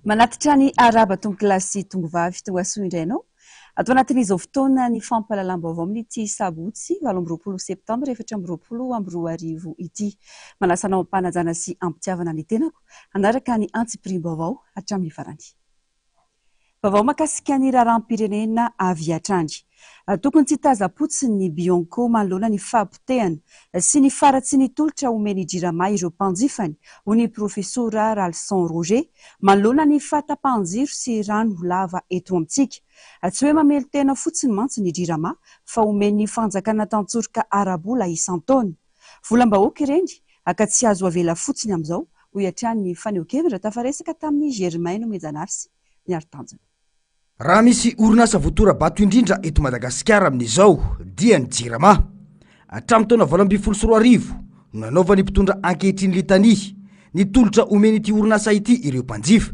Manatitra ny araba tonga kilasy tonga vavy tonga soa indrainao. Atao anatin'izao fotoana ny fampahalalam-baovao amin'ity sabotsy 20 septambra 2024 ity. Manasanao ampanajana sy ampitiavana ny tenako anaraka ny antsipirim-baovao hatramin'ny farany. Vaovao mahakasika ny raharam-pirenena avy hatrany. Tokony tsy tazapotsiny ny Bianco manoloana ny fampitehana sy ny faratsy ny tolotra omeny jirama ireo mpanjifany ho ny profesora Ralson Roger manoloana ny fahatapahan-jiro sy rano lava eto amintsika. Tsy hoe mamelo tena fotsiny mantsy ny jirama fa omeny fanjakana tantsoroka arabola isan-taona. Volam-bahoaka ireny aka tsy azo avela fotsiny amin'izao ho iatrany faneho-kevitra tafaresaka tamin'ny Germain Medzanarsy ny Artanjona. Raha misy orinasa voatora bato indrindra eto Madagasikara amin'izao dia ny jirama. Hatramin'ny taona 2024 no nanaovany mpitondra ankehitriny litania ny tolotra omeny ity orinasa ity ireo mpanjifa.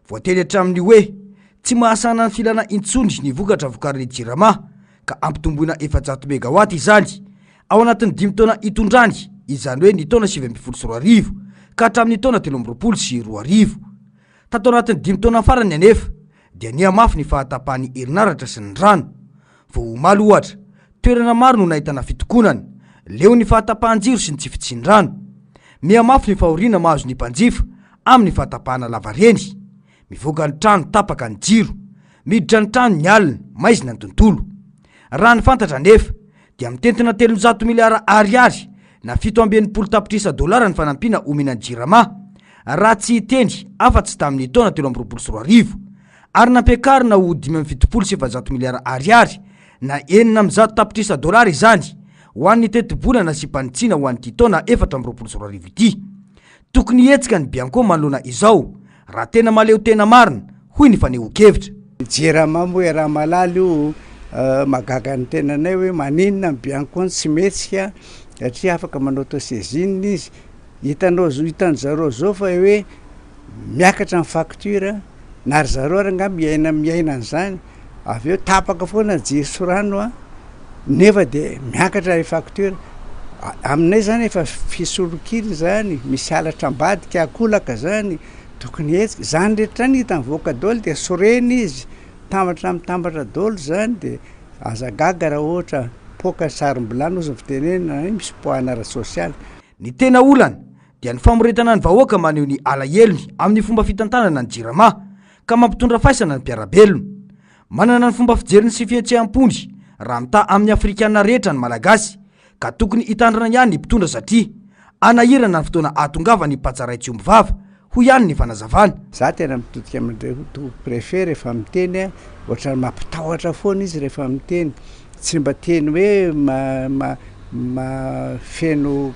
Voately hatramin'ny hoe tsy mahasana ny filana intsony ny vokatra vokarin'ny jirama ka ampitomboina 400 megawatt izany ao anatin'ny 5 taona itondrany, izany hoe ny taona 2024 ka hatramin'ny taona 2022. Tatao anatin'ny 5 taona farany anefa dia niamafy ny fahatapahany herinaratra sy ny rano. Vao omaly ohatra, toerana maro no nahitana fitokonana, leo ny fahatapahan-jiro sy ny tsy fitsin-drano. Miamafy ny fahoriana mahazo ny mpanjifa amin'ny fahatapahana lavareny. Mivoaka ny trano tapaka ny jiro, miditra ny trano ny alina, maizina ny tontolo. Raha ny fantatra nefa dia mitentina 300 miliara ariary na 780 tapitrisa dolara ny fanampiana omena ny jirama. Raha tsy hiteny afa-tsy tamin'ny taona 2024 ary nampiakarina ho 570 miliara ariary na 900 tapitrisa dolara izany ho an'ny teti-bolana sy mpanitsina ho an'ity taona 2024 ity. Tokony hetsika ny Bianco manoloana izao raha tena maleo tena marina hoy ny faneho-kevitra. Jirama moa raha malala io magaga ny tenanay hoe maninona ny Bianco tsy metsika satria afaka manao autosaisine izy. Hitan'zareo zao fa hoe miakatra ny facture na ry zareo ary nga miaina an'izany, avy eo tapaka foana jiro sy rano nefa dia miakatra ny facture. Aminay zany efa fisorokiny zany, misy halatra ambadika akolaka zany, tokony hetsika zany rehetra ny hitany voaka daholo dia soreny izy, tambatra daholo zany dia aza gaga raha ohatra poka sarim-bilany ozy ny fitenena misy poana ara-sosialy. Ny tena olana dia ny famoretana ny vahoaka maneho ny alahelony amin'ny fomba fitantanana ny jirama ka mampitondra faisana ny mpiarabelona. Manana ny fomba fijeriny sy fihetsehampony raha mita amin'ny Afrikana rehetra ny malagasy ka tokony hitandrana ihany ny mpitondra satria anahirana ny fotoana atongava ny mpatsaraitsy ombivava ho ihany ny fanazavana. Za tena mitodika amin'ireo préfet rehefa miteny ohatra mampitahotra foana izy rehefa miteny, tsy mba teny hoe feno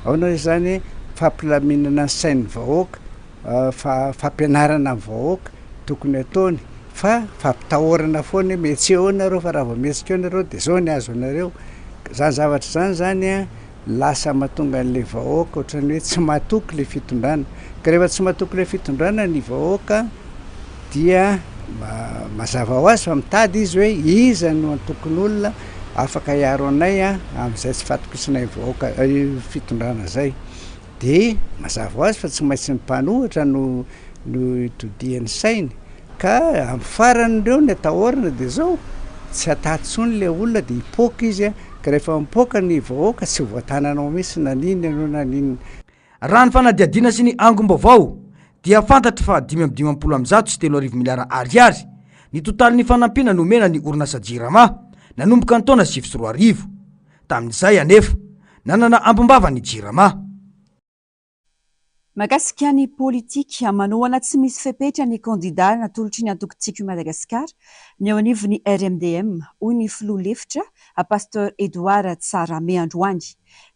aona zany fampilaminana ny sain'ny vahoaka, fampianarana ny vahoaka tokony ataony, fa fampitahorana foana metsy eo nareo fa raha vao metsika eo nareo dia zao ny azo anareo. Zany zavatra zany lasa mahatonga an'ilay vahoaka ohatrany hoe tsy mahatoky le fitondrana. Ka rehefa tsy mahatoky le fitondrana ny vahoaka dia mazava ho azy fa mitady izy hoe iza no antokony olona afaka hiaro anay amin'izay tsy fatokisinay vahoaka fitondrana zay. Dia mazava ho azy fa tsy maintsy ny mpanohatra no itodiany sainy ka amin'ny farany ireo ny atahorana dia zao tsy atatsony le olona dia hipoaka izy ka rehefa mipoaka ny vahoaka tsy voatananao mihitsy naniny anao naniny. Raha ny fanadiadiana sy ny angom-baovao dia fantatra fa 520 sy 3 miliara ariary ny totalin'ny fanampiana nomena ny orinasa jirama nanomboka ny taona 2024. Tamin'izay anefa nanana ambombava ny jirama. Mahakasika ny politika manohana tsy misy fepetra ny kandida natolotry ny antokontsika i Madagasikara ny ao anivon'ny RMDM hoy ny filoha lefitra Pasteur Edouard Tsarame androany.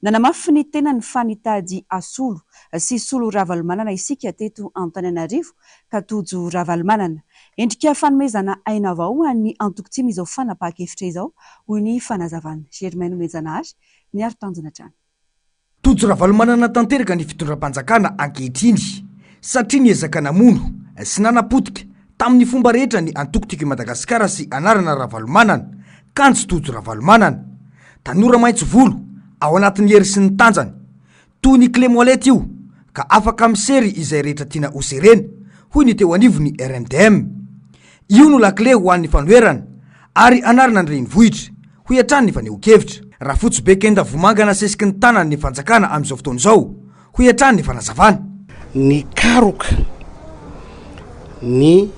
Nanamafy ny tena ny fanitady asolo sy solo ravalomanana isika teto Antananarivo ka tojo ravalomanana. Endrika fanomezana aina avao ny antokontsika izao fanapahan-kevitra izao hoy ny fanazavana Germain Medzanary ny Artanjona trano. Tojo ravalomanana tanteraka ny fitondram-panjakana ankehitriny satria niezaka namono sy nanapotika tamin'ny fomba rehetra ny antokotiko i Madagasikara sy anarana ravalomanana kanjo tojo ravalomanana. Tanora maitso volo ao anatin'ny hery sy ny tanjany toy ny clé molette io ka afaka misery izay rehetra tiana hoserena hoy ny teo anivony RMDM. Io no lakle ho an'ny fanoerana ary anarana ny renivohitra ho iantrany ny faneho-kevitra. Raha Fotsibe Kenda Vomangana sesiky ny tanany ny fanjakana amin'izao fotoana izao ho iantrany ny fanazavana. Ny karoka ny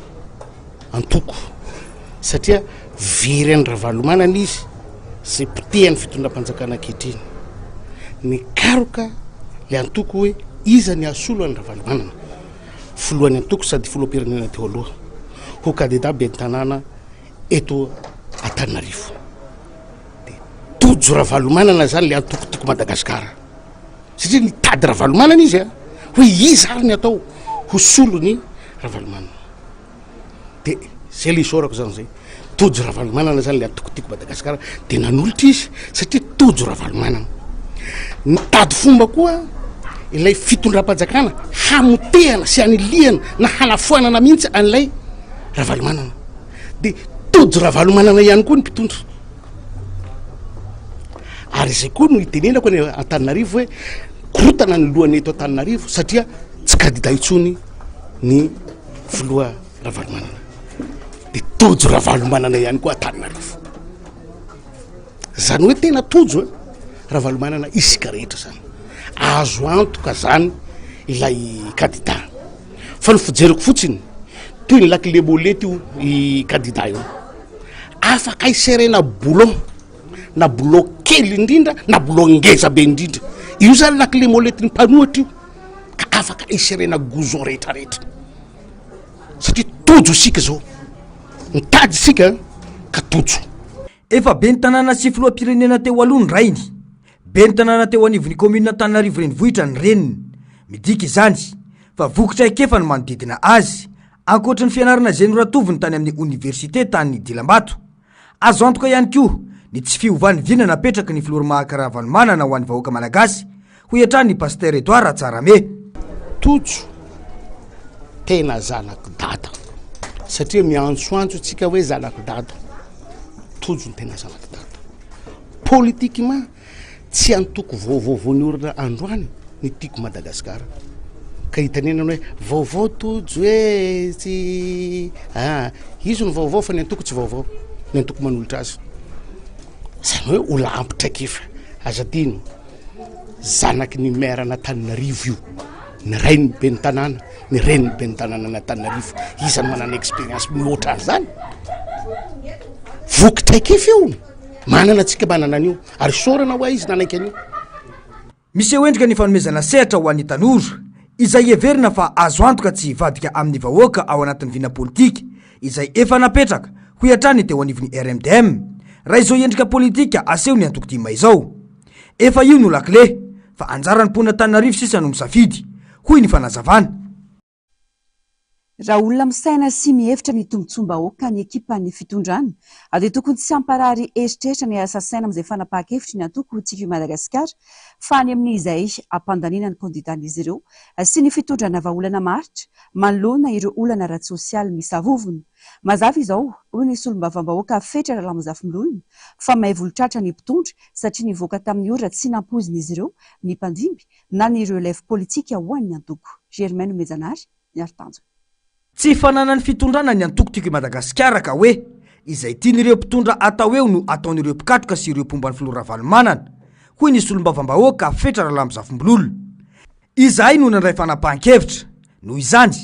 antoko satria very any Ravalomanana izy zay potehany fitondram-panjakana ankehitriny. Ny karoka le antoko hoe iza ny asolo any Ravalomanana filohan'ny antoko sady filoham-pirenena teo aloha ho candidat ben'ny tanàna eto Antananarivo. De tojo Ravalomanana zany le antoko tiako Madagasikara satria nitady Ravalomanana izy hoe iza ary ny atao ho solo ny Ravalomanana. De zay le isorako zany zay tojo Ravalomanana zany le antoko tiako Madagasikara de nanolotra izy satria tojo Ravalomanana. Nitady fomba koa ilay fitondram-panjakana hamotehana sy aniliana na hanafoanana mihitsy an'ilay Ravalomanana. De tojo Ravalomanana ihany koa ny mpitondra. Ary izay koa no itenenako ny Antananarivo hoe korotana ny lohany eto Antananarivo satria tsy candidat intsony ny filoha Ravalomanana. De tojo Ravalomanana ihany koa Antananarivo. Zany hoe tena tojo Ravalomanana isika rehetra zany. Azo antoka zany ilay candidat. Fa ny fijeriko fotsiny toy ny lakile molety io i candidat io. Afaka iserena boulon na boulon kely indrindra na boulon ngeza be indrindra. Io zany lakile molety ny mpanohatra io ka afaka iserena gozon rehetra rehetra. Satria tojo sika zao. Mitady sika ka tojo. Efa be ny tanàna sy filoham-pirenena teo aloha ny rainy. Be ny tanàna teo anivon'ny commune Antananarivo renivohitra ny reniny. Midika izany fa vokotra ikefa ny manodidina azy. Ankoatra ny fianarana Zeno Ratoviny tany amin'ny université tany Dilambato. Azo antoka ihany koa ny tsy fiovan'ny vina napetraka ny filoha Ravalomanana ho an'ny vahoaka malagasy ho iantrany Pasteur Edouard Ratsarame. Tojo tena zanako dada satria miantsoantso tsika hoe zanako dada. Tojo tena zanako dada. Politiquement tsy antoko vaovao ny orona androany ny tiako Madagasikara. Ka hitanenana hoe vaovao tojo hoe tsy izy ny vaovao fa ny antoko tsy vaovao, ny antoko manolotra azy. Zany hoe ola ampitraikefa azadino zanaky ny maire Antananarivo io, ny rainy be ny tanàna, ny reniny be ny tanàna Antananarivo. Izy manana expérience mihoatra azy zany. Vokitraikefa io manana tsika manana an'io ary sorana hoa izy nanaiky an'io. Misy endrika ny fanomezana sehatra ho an'ny tanora izay everina fa azo antoka tsy vadika amin'ny vahoaka ao anatin'ny vina politika izay efa napetraka ho iantrany teo anivon'ny RMDM. Raha izao endrika politika aseho ny antoko dima izao. Efa io no lakle fa anjaran'ny mponina Antananarivo sisa no misafidy hoy ny fanazavana. Raha olona misaina sy mihevitra ny tombontsombahoaka ny ekipan'ny fitondrana dia tokony tsy amparary eritreritra ny asa saina amin'izay fanapahan-kevitra ny antoko tsika Madagasikara fa any amin'izay ampandaniana ny kandidatan'izy ireo sy ny fitondrana vahaolana maritra manoloana ireo olana ara-tsosialy misavovony. Mazava izao hoy ny solombavambahoaka Fetra Ralamozafimololona fa mahay volotratra ny mpitondra satria nivoaka tamin'ny ora tsy nampoziny izy ireo ny mpandimby na ny relève politika ho an'ny antoko. Germaine Mejanary, Miartanjo. Tsy fanana ny fitondrana ny antoko tiako Madagasikara ka hoe izay tian'ireo mpitondra atao eo no ataon'ireo mpikatroka sy ireo mpomban'ny filoha Ravalomanana hoy ny solombavambahoaka Fetra Ralamozafimololona. Izahay no nandray fanapahan-kevitra noho izany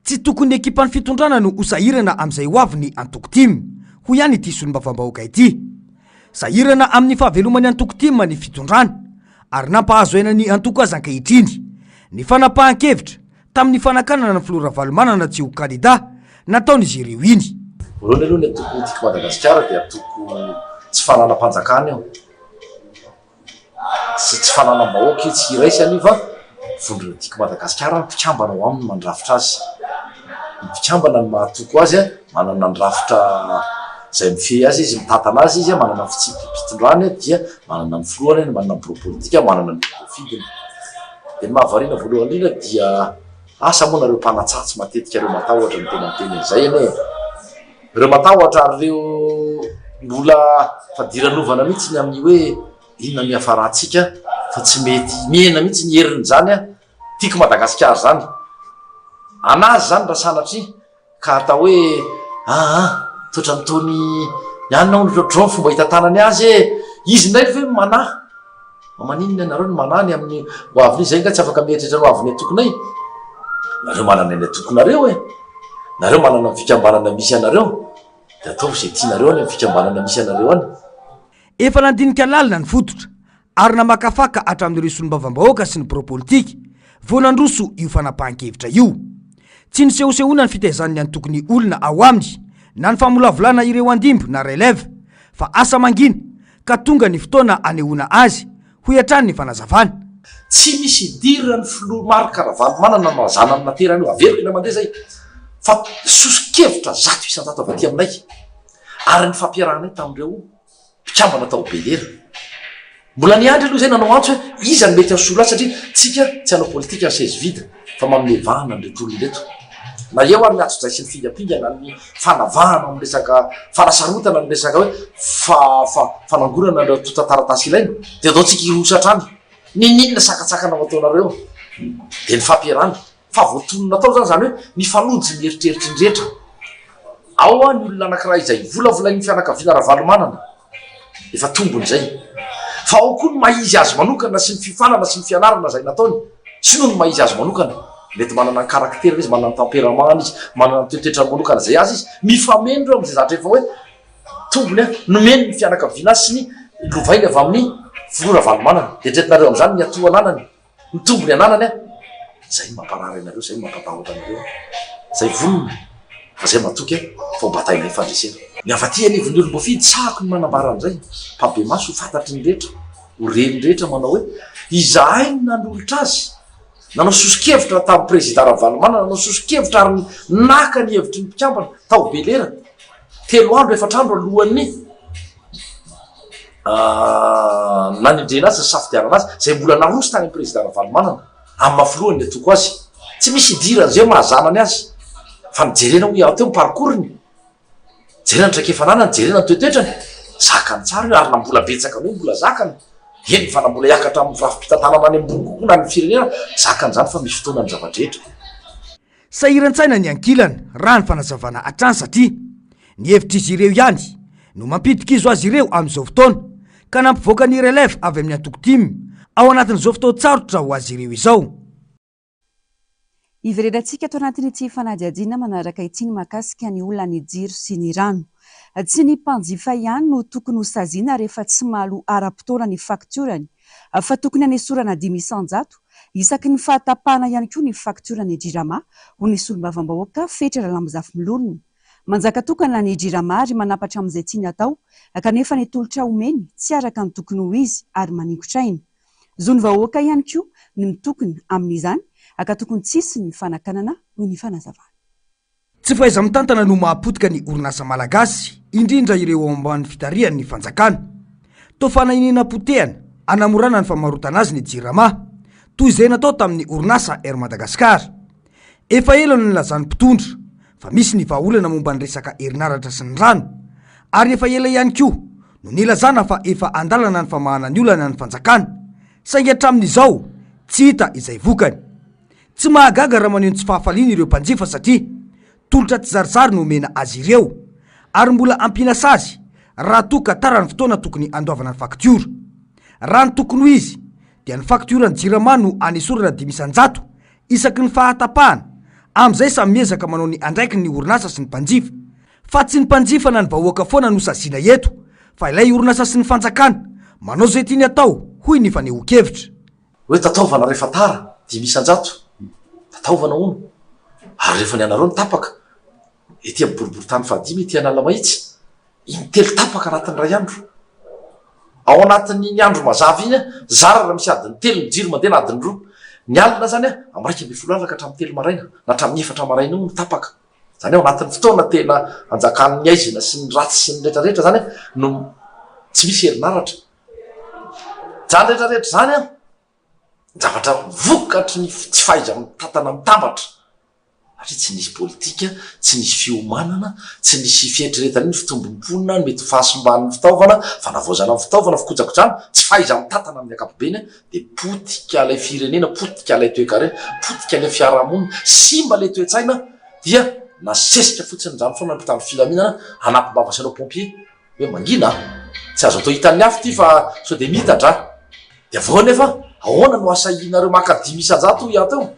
tsy tokony ekipan'ny fitondrana no hosahirana amin'izay ho avy ny antoko timy hoy ihany ity solombavambahoaka ity. Sahirana amin'ny fahavelomany antoko timy ny fitondrana ary nampahazo aina ny antoko azy ankehitriny. Ny fanapahan-kevitra tamin'ny fanakanana ny filoha Ravalomanana tsy ho candidat nataon'izy ireo iny. Voalohany aloha ny antoko tiako Madagasikara dia antoko tsy fananam-panjakana io. Tsy fananam-bahoaka io tsy iraisy aniva vondrona tiako Madagasikara mpikambana ho aminy mandrafitra azy. Ny mpikambana ny mahatoko azy manana ny rafitra izay mifehy azy izy mitantana azy izy manana fitondrany dia manana ny filohany manana ny bureau politika manana ny profidiny. Dia ny mahavariana voalohany indrindra dia asa moa nareo mpanatsatso matetika ireo matahotra ny tena miteny izay ane. Ireo matahotra ary ireo mbola fadiranovana mihitsy ny amin'ny hoe inona ny hafarantsika fa tsy mety mihena mihitsy ny herin'izany tiako Madagasikara zany. anazy zany raha sanatry ka atao hoe toetra mitony ianina ondrodro fomba hitantanany azy izy ndray hoe manahy maninona anareo ny manany amin'ny hoaviny zay nga tsy afaka mieritritra no aviny atokonay nareo manana any atokonareo nareo manana ny fikambanana misy anareo de atao zay tianareo any amin'ny fikambanana misy anareo any efa nandinika lalina ny fototra ary namakafaka hatramin'ireo solombavam-bahoaka sy ny propolitika vao nandroso io fanapahan-kevitra io tsy nisehosehoana ny fitaizan'ny any tokony olona ao aminy na ny famolavolana ireo andimbo na relève fa asa mangina ka tonga ny fotoana anehoana azy ho iatrany ny fanazavana tsy misy dirany filo maro karavalo manana mazana ny naterany io averiko ina mandeha zay fa soso-kevitra zato isan-jato avy aty aminay ary ny fampiarahanay tamin'ireo mpikambana tao belera mbola niandry aloha zay nanao antso hoe iza ny mety asolo azy satria tsika tsy hanao politika ny saizy vida fa manomevahana nire tolony reto na eo ary miatso zay sy ny fingapingana ny fanavahana amin'ny resaka fanasarotana ny resaka hoe fanangorana reo totataratasy ilaina de atao tsika irosatrany ninina sakatsakana ataonareo de ny fampiarana fa voatonona atao zany zany hoe mifanojy mieritreritry ny rehetra ao ny olona anankiray izay volavolainy fianakaviana ravalomanana efa tombony zay fa ao koa ny maizy azy manokana sy ny fifanana sy ny fianarana zay nataony sy noho ny maizy azy manokana mety manana ny karaktera izy manana ny temperamana izy manana ny toetoetra manokana zay azy izy mifameno reo am'izay zatra efa hoe tombony nomeny ny fianakaviana azy sy ny lovainy avy amin'ny volora valomanana de tretinareo am'izany ny atoa ananany ny tombony ananany zay mamparara anareo zay mampatahotra anareo zay vonona fa zay matoky fa batainay fandresena ny avaty anivony olom-boafidy tsako ny manambara an'izay mpabe maso ho fantatry ny rehetra ho reny rehetra manao hoe izahay ny nandolotra azy nanao soso-kevitra tamin'ny président ravalomanana nanao soso-kevitra ary naka ny hevitry ny mpikambana tao belera 3 andro 4 andro alohan'ny nanindrena azy safidiarana azy zay mbola narosy tany président ravalomanana amin'ny mafilohany le toko azy tsy misy idirany zay mahazanany azy fa nijerena hoe ao teo miparcourny jerena ndraikefanana nyjerena ny toetoetrany zakany tsara io ary na mbola betsaka ny hoe mbola zakany eny fa na mbola hiakatra amin'ny rafim-pitantanana any ambony kokoa na ny firenena zakany zany fa misy fotoana ny zavadrehetra sahiran-tsaina ny ankilana raha ny fanazavana hatrany satria ny hevitra izy ireo ihany no mampitikizo azy ireo amin'izao fotoana ka nampivoaka ny relève avy amin'ny antokotimy ao anatin'izao fotoan-tsarotra ho azy ireo izao ivererantsika ato anatin'ity fanadiadiana manaraka ity ny mahakasika ny olona ny jiro sy ny rano tsy ny mpanjifa ihany no tokony ho saziana rehefa tsy mahalo ara-potoana ny faktorany fa tokony hanesorana 500 isaky ny fahatapahana ihany koa ny faktorany jirama ho ny solombavam-bahoaka fetra lalamizafy milorona manjaka tokana ny jirama ary manapatra amin'izay tiany atao kanefa ny tolotra omeny tsy araka ny tokony ho izy ary maningotraina zony vahoaka ihany koa ny mitokony amin'izany aka tokony tsisy ny fanakanana noho ny fanazavana tsy faiza mitantana no mahapotika ny orinasa malagasy indrindra ireo ao amban'ny fitarihan'ny fanjakana to fanahinina-potehana anamorana ny famarotana azy ny jirama toy izay natao tamin'ny orinasa Air Madagascar efa elo ny lazany mpitondra fa misy ny vahaolana momba ny resaka herinaratra sy ny rano ary efa ela ihany koa no nilazana fa efa andalana ny famahana ny olana ny fanjakana saingy hatramin'izao tsy hita izay vokany tsy mahagaga raha maneho ny tsy fahafaliana ireo mpanjifa satria tolotra tsy zarizary no omena azy ireo ary mbola ampinasa azy raha toka tara ny fotoana tokony andoavana ny faktiora raha ny tokony ho izy dia ny faktiora ny jirama no anesorana 500 isaky ny fahatapahana amin'izay samy miezaka manao ny andraiky ny orinasa sy ny mpanjifa fa tsy ny mpanjifa na ny vahoaka foana no sasiana eto fa ilay orinasa sy ny fanjakana manao zay tiany atao hoy ny faneho-kevitra hoe tataovana rehefa tara 500 tataovana ono ary rehefa ny anareo ny tapaka ety amin'ny boribory-tany fahadimy ety anala mahitsy intelo tapaka anatin'ny ray andro ao anatin'ny ny andro mazava iny zara raha misy adiny 3 ny jiro mandeha na adiny 2 ny alina zany amin'ny 1 alaka hatramin'ny 3 maraina na hatramin'ny 4 maraina io mitapaka zany ao anatin'ny fotoana tena anjakan'ny aizina sy ny ratsy sy ny rehetrarehetra zany no tsy misy herinaratra zany rehetrarehetra zany zavatra vokatry ny tsy fahaiza mitantana mitambatra satria tsy nisy politika, tsy nisy fiomanana, tsy nisy fietreretana iny fitombom-ponina mety fahasomban'ny fitaovana, fanavaozana ny fitaovana, fikojakodrana, tsy faiza mitatana amin'ny ankapobeny de potika ilay firenena, potika ilay toe-karena, potika ilay fiarahamonina, simba ilay toe-tsaina dia nasesika fotsiny zany foana mpitany filaminana anampim-bavasa anao pompier hoe mangina tsy azo atao hitan'ny afo ty fa so de mitatra de avao nefa ahoana no asahinareo maka 10 isan-jato iateo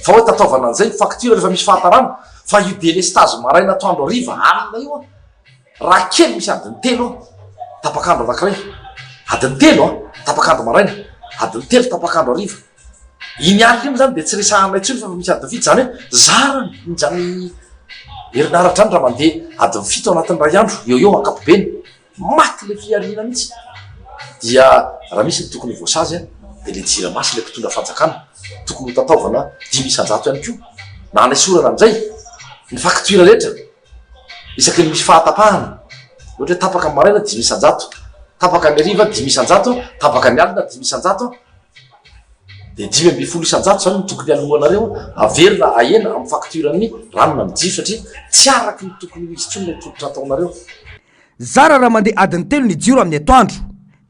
fa hoe tataovana an'izay facture rehefa misy fahatarana fa io délestage maraina atoandro hariva alina io a raha kely misy adiny telo a tapakandro anankiray adiny telo a tapakandro maraina adiny telo tapakandro hariva iny alina iny zany de tsy resahanay tsony fa misy adiny fito zany hoe zarany injany herinaratra any raha mandeha adiny fito anatin'ny ray andro eo ankapobeny maty le fiarina mihitsy dia raha misy ny tokony voasazy a de le jiramasy le mpitondra fanjakana tokony ho tataovana 10 isan-jato ihany ko na anaisorana am'izay ny facture rehetra isaky ny misy fahatapahana ohatra hoe tapaka maraina 10 isan-jato tapaka ny ariva 10 isan-jato tapaka ny alina 10 isan-jato de 10 isan-jato zany ny tokony alohanareo averina ahena amin'ny facture ny ranona mijiro satria tsy araky ny tokony ho izy tsony le tolotra ataonareo zara raha mandeha adiny telo ny jiro amin'ny atoandro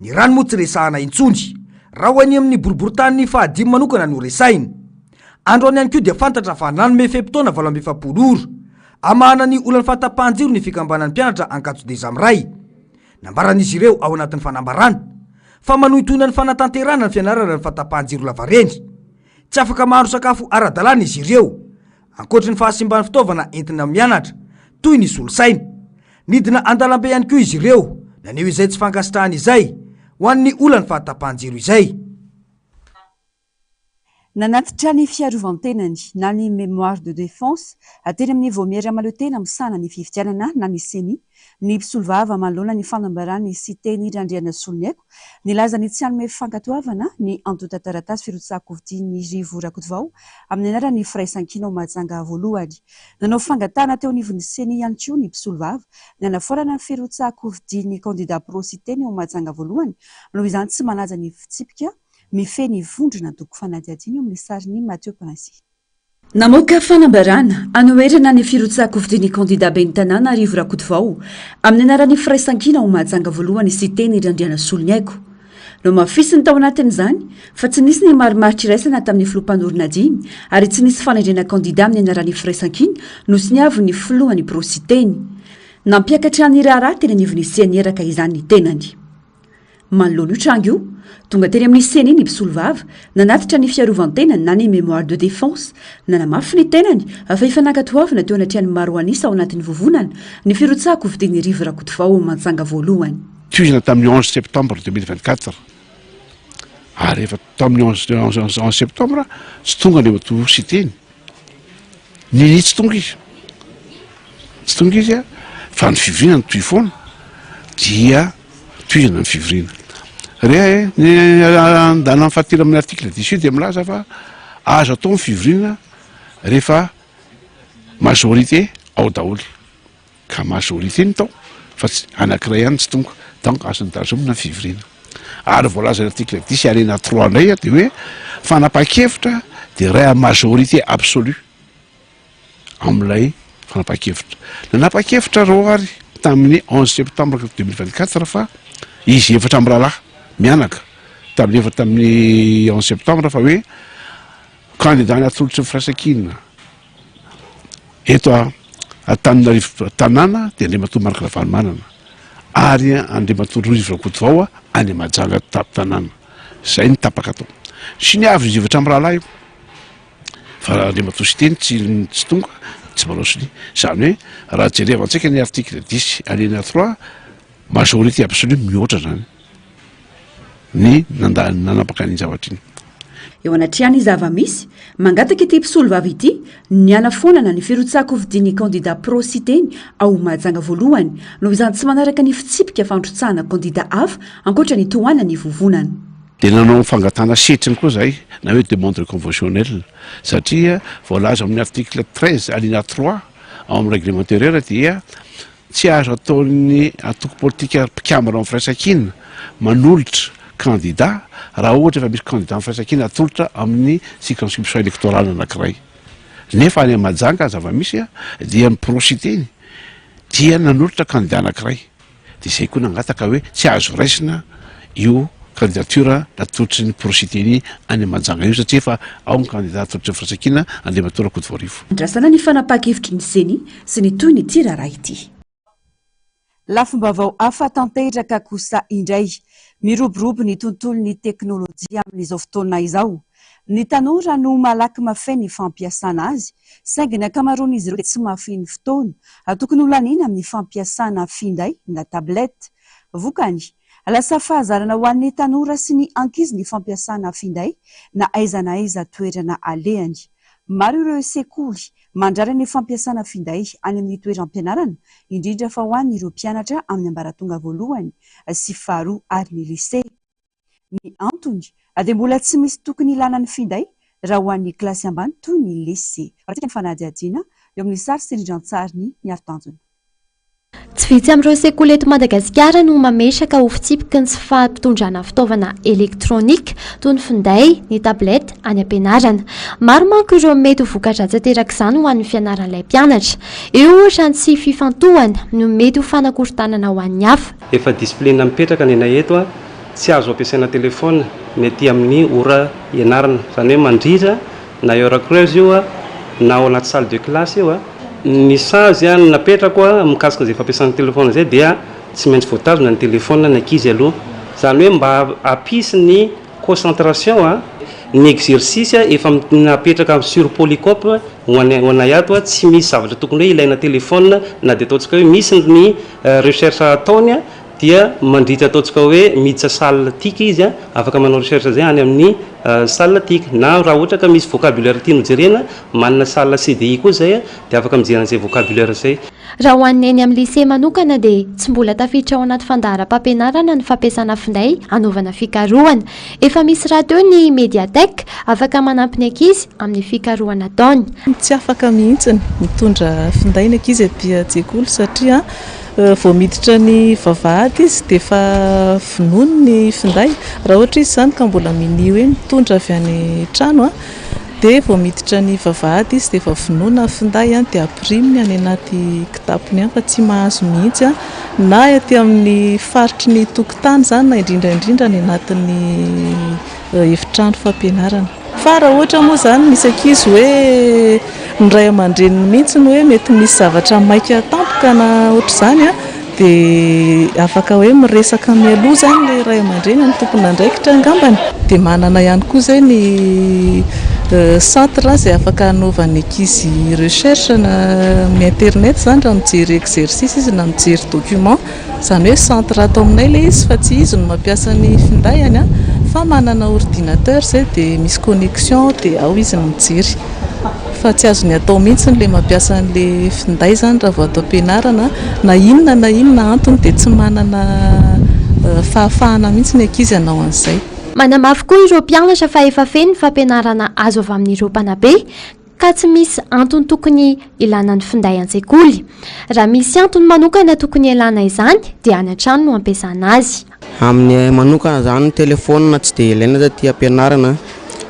ny rano moa tsy resahana intsony raha ho any amin'ny boriboritany fahadimy manokana no resainy andro any ihany ko dia fantatra fa nanome fepotona 7 amahana ny olany fahatapahan-jiro ny fikambanan'ny mpianatra Ankatso des Amray nambaran'izy ireo ao anatin'ny fanambarana fa manohitoina ny fanatanterana ny fianarana ny fahatapahan-jiro lavareny tsy afaka mahandro sakafo ara-dalàna izy ireo ankoatra ny fahasimban'ny fitaovana entina mianatra toy ny solosaina nidina andalam-be ihany koa izy ireo naneo izay tsy fankasitrahana izay ho an'ny olany fahatapahan-jiro izay nanatitra ny fiarovan-tenany na ny mémoire de défense ateny amin'ny voamiera maleo tena misana ny fifidianana na ny seni ny mpisolovava manoloana ny fanambarany cité ny randriana soloniaiko nilaza ny tsy hanome fankatoavana ny antota taratasy firotsako-vidiny rivo rakotovao amin'ny anaran'ny firaisan-kina Mahajanga voalohany nanao fangatana teo anivon'ny seni ihany koa ny mpisolovava ny anaforana ny firotsako-vidiny candidat pro cité ny Mahajanga voalohany noho izany tsy manaja ny fitsipika mifeny vondrona doko fanadiadiny amin'ny sariny Mathieu Panassi. Namoaka fanambarana anoerana ny firotsako-vidiny candidat ben'ny tanàna Rivo Rakotovao amin'ny anaran'ny firaisan-kina Mahajanga voalohany cité ny randriana soloniaiko no mafisiny tao anatin'izany fa tsy nisy ny marimaritra iraisana tamin'ny filompanorina dimy ary tsy nisy fanendrena candidat amin'ny anaran'ny firaisan-kina no sy niavy ny filohany pro cité-ny nampiakatra ny raharaha teny anivon'ny sianieraka izany ny tenany manoloana io trango io tonga teny amin'ny seny ny mpisolovava nanatitra ny fiarovan-tenany na ny mémoire de défense nanamafy ny tenany fa ifanakatoavana teo anatriany maro anisa ao anatin'ny vovonana ny firotsako vidiny Rivo Rakotovao Mahajanga voalohany toizana tamin'ny 11 septembre 2024 ary efa tamin'ny 11 septembre tsy tonga ny mato cité-ny ny tsy tonga izy a fa ny fivoriana ny toy foana dia toizana ny fivoriana re ny andana ny fahatelo amin'ny article 18 dia milaza fa azo atao ny fivoriana rehefa majorité ao daholy ka majorité ny tao fa tsy anankiray ihany tsy tonga donc azony tazomina ny fivoriana ary voalaza ny article 10 alena 3 indray dia hoe fanapa-kevitra dia ray a majorité absolue amin'ilay fanapa-kevitra nanapa-kevitra reo ary tamin'ny 11 septembre 2024 fa izy efatra amin'ny rahalahy mianaka tamin'ny efatra tamin'ny 11 septembre fa hoe candidat natolotry ny firaisan-kina eto Antananarivo tanàna dia Andriamatoa Marc Ravalomanana ary Andriamatoa Rivo Rakotovao any Mahajanga tanàna zay ny tapaka atao sy ny avy izy efatra amin'ny rahalahy fa Andriamatoa cité tsy tonga tsy manao siny zany hoe raha jereva antsika ny article 10 alena 3 majorité absolue mihoatra zany ny nanapaka ny zavatra iny eo anatriany zava-misy mangataka ity mpisolovava ity ny anafonana ny firotsako vidiny candidat pro cité-ny ao Mahajanga voalohany noho izany tsy manaraka ny fitsipika fandrotsahana candidat hafa ankoatra ny tohana ny vovonana dia nanao fangatana setriny koa zay na hoe demande conventionnelle satria voalaza amin'ny article 13 alina 3 ao amin'ny règlement intérieur dia tsy azo ataony atoko politika mpikambana amin'ny firaisan-kina manolotra candidat raha ohatra efa misy candidat amin'ny firaisan-kina atolotra amin'ny circonscription électorale anankiray nefa any amajanga zava-misy a dia miprositeny dia nanolotra kandida anankiray de zay koa nangataka hoe tsy azo raisina io candidature natotry ny prositeny any amajanga io satria fa ao ny kandida atotry ny firasakina andriamatora Kodivarivo. andrasana ny fanapakevitry ny seny sy ny toy ny tiraraha ity. Lafombavao hafa tanteraka kosa indray miroborobo ny tontolon'ny teknôlôjia amin'izao fotoana izao. Ny tanora no malaky mafay ny fampiasana azy, saingy ny ankamaroan'izy ireo dia tsy mafy ny fotoana, tokony ho laniana amin'ny fampiasana finday na tablety. Vokany, lasa fahazarana ho an'ny tanora sy ny ankizy ny fampiasana finday na aiza na aiza toerana alehany. Maro ireo sekoly mandrara ny fampiasana finday any amin'ny toeram-pianarana, indrindra fa ho an'ireo mpianatra amin'ny ambaratonga voalohany sy faharoa ary ny lisea. Ny antony dia mbola tsy misy tokony ilana ny finday raha ho an'ny kilasy ambany toy ny lisea. Raha ny fanadihadiana eo amin'ny sary sy rindran-tsariny ny aro-tanjona. Tsy vitsy amin'ireo sekoly eto Madagasikara no mamesaka ho fitsipiky ny tsy fampitondrana fitaovana elektrônika toy ny finday, ny tablety any ampianarana. Maro manko ireo mety ho voka-dratsy tanteraka ho an'ny fianaran'ilay mpianatra. Eo ohatra ny tsy fifantohana no mety ho fanakorontanana ho an'ny hafa. Efa disiplinina mipetraka ny anay eto tsy azo ampiasaina telefona ny aty amin'ny ora ianarana, izany hoe mandritra na heure creuse io na ao anaty salle de classe io ny sazy napetrako mikasika izay fampiasana telefona zay dia tsy maintsy voatazona ny telefona ny ankizy aloha, izany hoe mba hampisy ny concentration ny exercice efa napetraka sur polycope ho anay ato tsy misy zavatra tokony hoe ilaina telefona na dia ataontsika hoe misy ny recherche ataony dia mandritra ataontsika hoe miditra salle tika izy afaka manao recherche zay any amin'ny salle tika, na raha ohatra ka misy vocabulaire tiany jerena manana salle CDI koa zay dia afaka mijerena zay vocabulaire zay. Raha ho an'ny eny amin'ny lisea manokana dia tsy mbola tafiditra ao anaty fandahara-pampianarana ny fampiasana finday anaovana fikarohana. Efa misy raha teo ny médiathèque afaka manampy ny ankizy amin'ny fikarohana ataony. Tsy afaka mihitsy mitondra finday ny ankizy aty an-tsekoly satria vao miditra ny vavahady izy dia efa finoany ny finday. Raha ohatra izy izany ka mbola minio hoe mitondra avy any trano dia vao miditra ny vavahady izy dia efa finoana finday dia ampiriminy any anaty kitapony any fa tsy mahazo mihitsy na aty amin'ny faritry ny tokotany izany na indrindraindrindra ny anatin'ny efitrano fampianarana. Fa raha ohatra moa izany misy ankizy hoe ny ray aman-dreniny mihitsy hoe mety misy zavatra maika tampoka na ohatr'izany dia afaka hoe miresaka mialoha izany ilay ray aman-dreny ny tompony andraikitra angambany. Dia manana ihany koa izay ny centre izay afaka anaovan'ny ankizy recherche na amin'ny internet izany raha mijery exercice izy na mijery document, izany hoe centre atao aminay ilay izy fa tsy izy no mampiasa ny findayany fa manana ordinateur zay dia misy connexion dia ao izy no mijery. Fa tsy azo ny atao mihitsy le mampiasa an'le finday izany raha vao atao ampianarana na inona antony dia tsy manana fahafahana mihitsy ny ankizy hanao an'izay. Manamafy koa ireo mpianatra fa efa feno ny fampianarana azo avy amin'ireo mpanabe ka tsy misy antony tokony ilana ny finday an-tsekoly. Raha misy antony manokana tokony ilana izany dia any an-trano no ampiasana azy. Amin'ny manokana izany telefona tsy dia ilaina aty ampianarana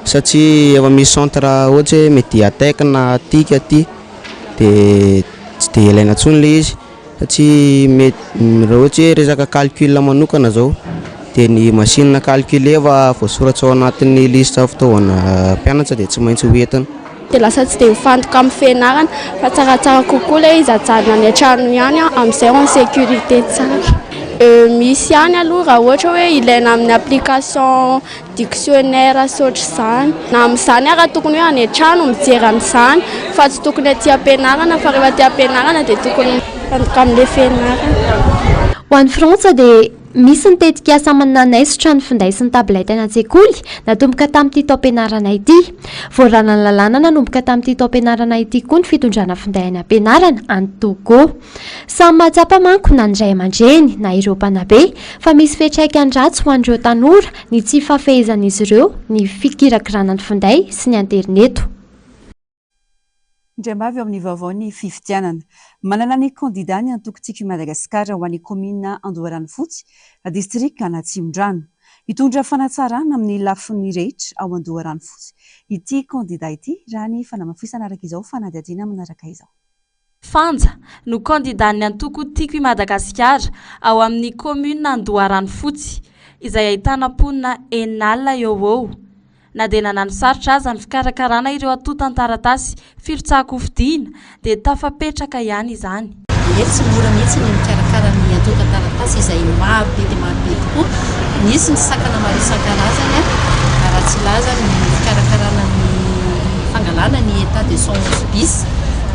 satria efa misy centre ohatra hoe médiathèque na tika aty dia tsy dia ilaina intsony ilay izy satria raha ohatra hoe resaka calcul manokana zao dia ny machine calcul efa voasoratra ao anatin'ny lista fitaovana mpianatra dia tsy maintsy hoentina. Dia lasa tsy dia mifantoka amin'ny fianarana fa tsaratsara kokoa ilay izy ajanona any an-trano ihany amin'izay ho sécurité tsara. Misy ihany aloha raha ohatra hoe ilaina amin'ny application dictionnaire sy ohatr'izany na amin'izany raha tokony hoe any an-trano mijery amin'izany fa tsy tokony aty ampianarana fa rehefa aty ampianarana dia tokony mifantoka amin'ilay fianarana. Ho an'ny Frantsa dia misy ny tetikasa mananaisotra ny finday sy ny tablety any an-tsekoly natomboka tamin'ity taom-pianarana ity. Voarana ny lalàna nanomboka tamin'ity taom-pianarana ity koa ny fitondrana finday any ampianarana any Togo. Samy mahatsapa manko na ny ray aman-dreny na ireo mpanabe fa misy fiantraikany ratsy ho an'ireo tanora ny tsy fafehezan'izy ireo ny fikirakirana ny finday sy ny interneto. Indray-mavy eo amin'ny vaovao ny fifidianana. Manana ny kandida ny antoko-tsiky Madagasikara ho an'ny komina Andoharany Fotsy, distrika Anatsimondrano. Mitondra fanatsarana amin'ny lafiny rehetra ao Andoharano fotsy ity kandida ity raha ny fanamafisana araka izao fanadihadiana manaraka izao. Fanja no kandidan'ny antoko tiako i Madagasikara ao amin'ny commune Andoharano fotsy izay ahitana mponina enalina eo. Na dia nanano sarotra aza ny fikarakarana ireo atotan-taratasy firotsahako fidiana dia tafapetraka ihany izany. Tsy mora mihitsy ny mikarakara ny atotan-taratasy izay marobe dia marobe tokoa. Nisy ny sakana maro isan-karazany raha tsy laza ny fikarakarana ny fangalana ny état de son bis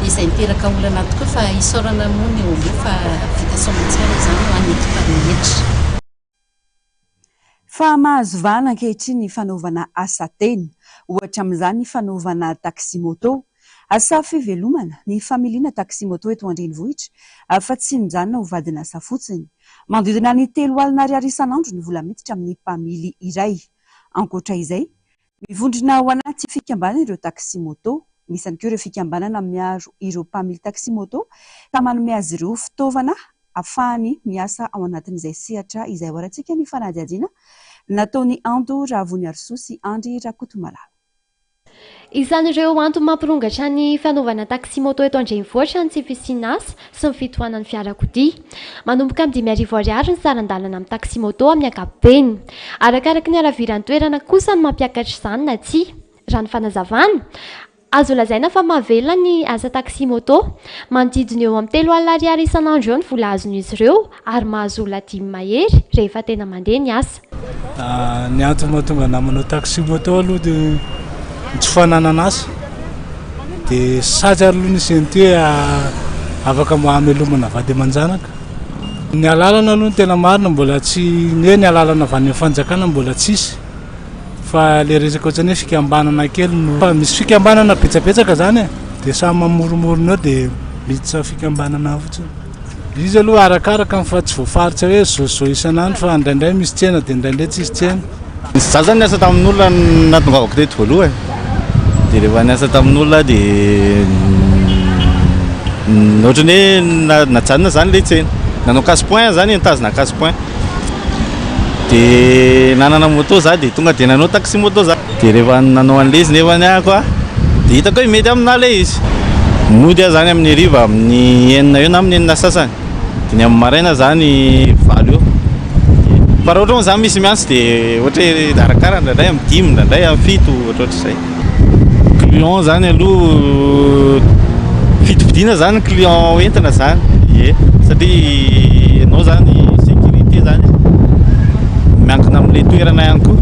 izay miteraka olana tokoa fa isaorana moa ny eo fa vita soa tsara izany ho an'ny ekipa rehetra. Fa mahazo vahana ankehitriny ny fanaovana asa tena, ohatra amin'izany ny fanaovana taxi moto. Asa fivelomana ny familiana taxi moto eto Andrenivohitra fa tsy mijanona ho vadina asa fotsiny. Manodidina ny 3,000 isan'andro ny vola miditra amin'ny mpamily iray. Ankoatra izay, mivondrona ao anaty fikambanana ireo taxi moto, misy ihany koa ireo fikambanana miaro ireo mpamily taxi moto ka manome azy ireo fitaovana ahafahany miasa ao anatin'izay sehatra izay horantsika ny fanadihadiana nataony Ando Ravoniarisoa sy Andry Rakotomalala. Isan'ireo antony mampirongatra ny fanaovana taxi moto eto Andrenivohitra ny tsy fisiana asa sy ny fitohanan'ny fiarakodia. Manomboka amin'ny 5,000 ariary ny sarandalana amin'ny taxi moto amin'ny ankapobeny. Arakaraka ny haraviran'ny toerana kosa no mampiakatra izany na tsy. Raha ny fanazavana, azo lazaina fa mahavelona ny asa taxi moto. Manodidina eo amin'ny 3,000 ariary isan'andro eo ny vola azon'izy ireo ary mahazo olona 5 mahery rehefa tena mandeha ny asa. Ny antony mahatonga namanao taxi moto aloha dia tsy fananana asa dia sady aloha nisy ny hoe afaka hamelomana vady aman-janaka. Ny alalana aloha ny tena marina mbola tsy ny alalana avy any fanjakana mbola tsisy fa le resaka ohatrany hoe fikambanana kely no fa misy fikambanana betsabetsaka zany dia samy mamoromorona eo dia miditra fikambanana fotsiny. Izy aloha arakaraka fa tsy voafaritra hoe zao isan'andro fa indraindray misy tsena dia indraindray tsisy tsena. Za zany niasa tamin'olona natongavako teto voaloha dia rehefa niasa tamin'olona dia ohatrany hoe najanona zany le tsena nanao casse-point zany nitazona casse-point dia nanana moto za dia tonga dia nanao taxi moto za dia rehefa nanao an'le izy nefa ny ahako dia hitako hoe mety amina le izy mody aho zany amin'ny hariva amin'ny 9 eo na amin'ny 9 sasany dia ny amin'ny maraina zany 7 eo fa raha ohatra moa zany misy miantsy dia ohatra hoe arakara indraindray amin'ny 10 indraindray amin'ny 7 ohatrohatra izay. Client zany aloha fitovidiana zany client entina zany satria ianao zany sécurité zany miankina amin'ilay toerana ihany koa.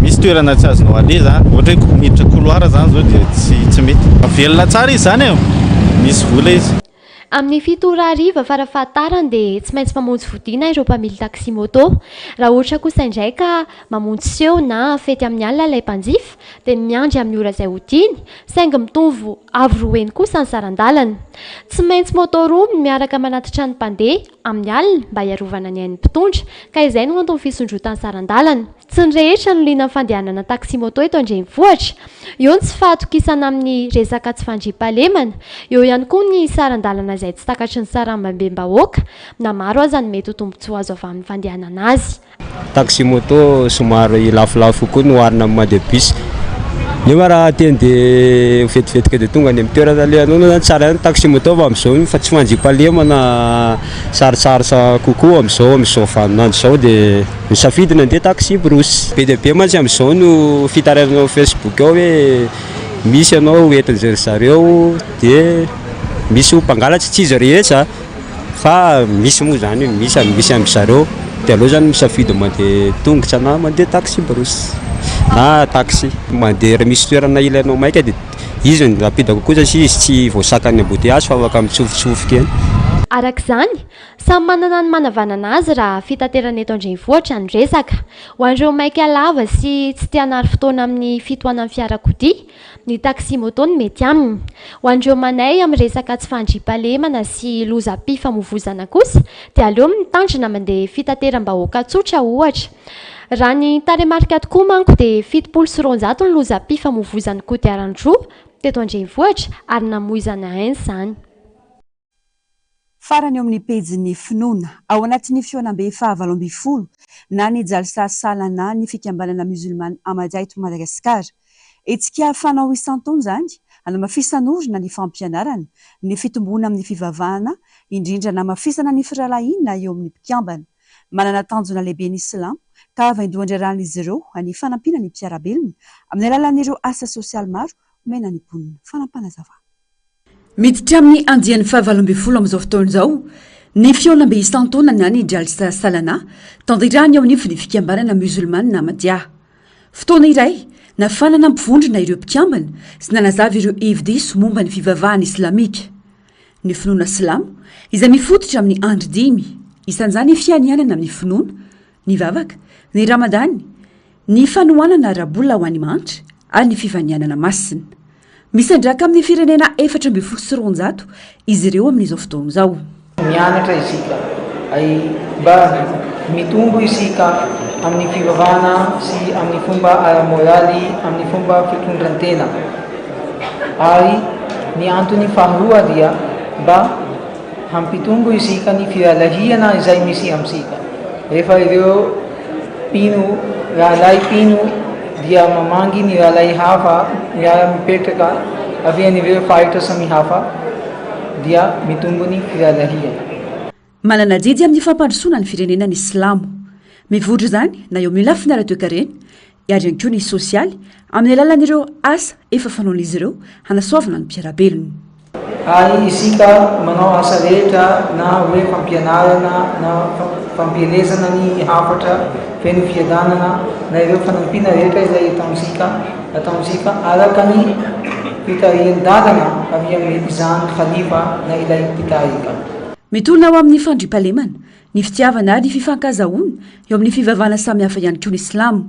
Misy toerana tsy azonao aleha zany ohatra hoe miditra couloir zany zao dia tsy mety. Velona tsara izy zany misy vola izy. Amin'ny 7 ariva farafahatarany dia tsy maintsy mamonjy fodiana ireo mpamily taxi moto. Raha ohatra kosa indray ka mamonjy seho na fety amin'ny alina ilay mpanjifa dia miandry amin'ny ora izay hodiny saingy mitombo avy roeny kosa ny sarandalana. Tsy maintsy moto roa miaraka manatitra ny mpandeha amin'ny alina mba hiarovana ny ain'ny mpitondra ka izay no antony fisondrotan'ny sarandalana. Tsy ny rehetra no liana fandehanana taxi moto eto Andrenivohitra. Eo ny tsy fahatokisana amin'ny resaka tsy fandriam-pahalemana. Eo ihany koa ny sarandalana izay tsy takatry ny sarambabem-bahoaka na maro aza ny mety ho tombotsoa azo avy amin'ny fandehanana azy. Taxi moto somary lafolafo koa no oharina amin'ny madebus. Nefa raha teny dia vetivetika dia tonga any amin'ny toerana alehanao zany tsara ihany taxi moto fa amin'izao fa tsy mandriam-pahalemana sarotsarotra kokoa amin'izao vaninandro izao dia misafidy nandeha taxi brosy. Be dia be mantsy amin'izao no fitarainao Facebook ao hoe misy ianao entin-jery zareo dia misy mpangalatsy tsy izy rehetra fa misy moa zany misy amin'ny zareo dia aleo zany misafidy mandeha tongotra na mandeha taxi brosy na taxi mandeha misy toerana ilainao maika dia izy no rapidako kosa izy tsy voasakany embouteillage fa afaka mitsofotsofoka eny. Araka izany, samy manana ny manavanana azy raha fitaterana eto Andrenivohitra ny resaka. Ho an'ireo maika lava sy tsy tia hanary fotoana amin'ny fitohanan'ny fiarakodia, ny taxi moto no mety aminy. Ho an'ireo manay amin'ny resaka tsy fandriam-pahalemana sy lozam-pifamoivoizana kosa dia aleo mitandrina mandeha fitateram-bahoaka tsotra ohatra. Raha ny taremarika tokoa manko dia 790 ny lozam-pifamoivoizan'ny kodiaran-droa teto Andrenivohitra ary namoizana hainy izany. farany eo amin'ny pejiny finoana ao anatin'ny fionam-be fahavalo-ambifolo na ny jalsa salana ny fikambanana musulmane Ahmadiyya eto Madagasikara. Etsika fanao isan-taona zany hanamafisan'orina ny fampianarana ny fitomboana amin'ny fivavahana indrindra namafisana ny firalahiana eo amin'ny mpikambana. Manana tanjona lehibe ny Islam ka vaindohan-drarahana ireo any fanampina ny mpiarabelona amin'ny alalan'ireo asa sosialy maro omena ny mponina fanampanazava. Miditra amin'ny andian'ny fahavalo-ambifolo amin'izao fotoana izao ny fionam-be isan-taona na ny jalsa salana tandirany ao anivon'ny fikambanana musulmane Ahmadiyya. Fotoana iray nafanana mpivondrona ireo mpikambana sy nanazava ireo hevi-diso momba ny fivavahana islamika. Ny finoana silamo izay mifototra amin'ny andro 5 isan'izany fianianana amin'ny finoana, ny vavaka, ny ramadany, ny fanohanana rabola ho any manitra ary ny fivanianana masina. Misandraka amin'ny firenena 4,700 izy ireo amin'izao fotoana izao. Mianatra isika ay mba mitombo isika amin'ny fivavahana sy amin'ny fomba ara-moraly amin'ny fomba fitondrantena. Ary ny antony faharoa dia mba hampitombo isika ny firalahiana izay misy amsika. Rehefa ireo pino rahalay pino dia mamangy ny rahalay hafa miara-mipetraka avy an'ireo faritra samihafa dia mitombo ny firalahiana. Manana didy amin'ny fampandrosoana ny firenenany Islamo. Mivondro zany na eo amin'ny lafiny ara-toe-karena ary ihany koa ny sosialy amin'ny alalan'ireo asa efa fanaon'izy ireo hanasoavana ny mpiarabelona. Ary isika manao asa rehetra na hoe fampianarana na fampielezana ny hafatra feno fiadanana na ireo fanampina rehetra izay ataonsika araka ny fitarian-dalana avy amin'ny izany khalifa na ilay mpitarika. Mitolona ao amin'ny fandriampahalemana, ny fitiavana ary ny fifankazahoana eo amin'ny fivavahana samihafa ihany koa ny Islamo.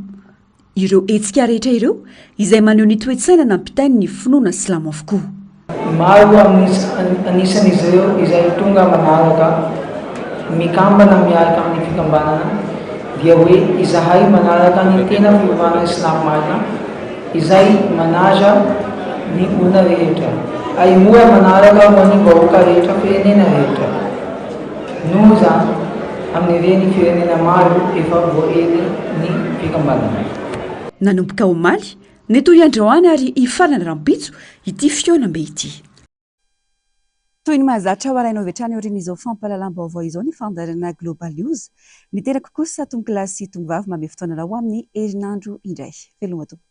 Ireo hetsika rehetra ireo izay maneho ny toe-tsaina nampitainy ny finoana Islamo avokoa. Maro anisan'izy ireo izay tonga manaraka mikambana miaraka amin'ny fikambanana dia hoe izahay manaraka ny tena fivavahana Islam marina izay manaja ny olona rehetra ay mora manaraka ho an'ny vahoaka rehetra firenena rehetra. Noho zany amin'ireny firenena maro efa voaely ny fikambanana. Nanomboka omaly ny toy androany ary hifarana rampitso ity fionam-be ity. Toy ny mahazatra ho arainao vetrany orin'izao fampahalalam-baovao izao ny fandaharana Global News. Niterako kosa tongo kilasy tongovavy mame fotoana ho amin'ny herinandro indray. Veloma tompoko.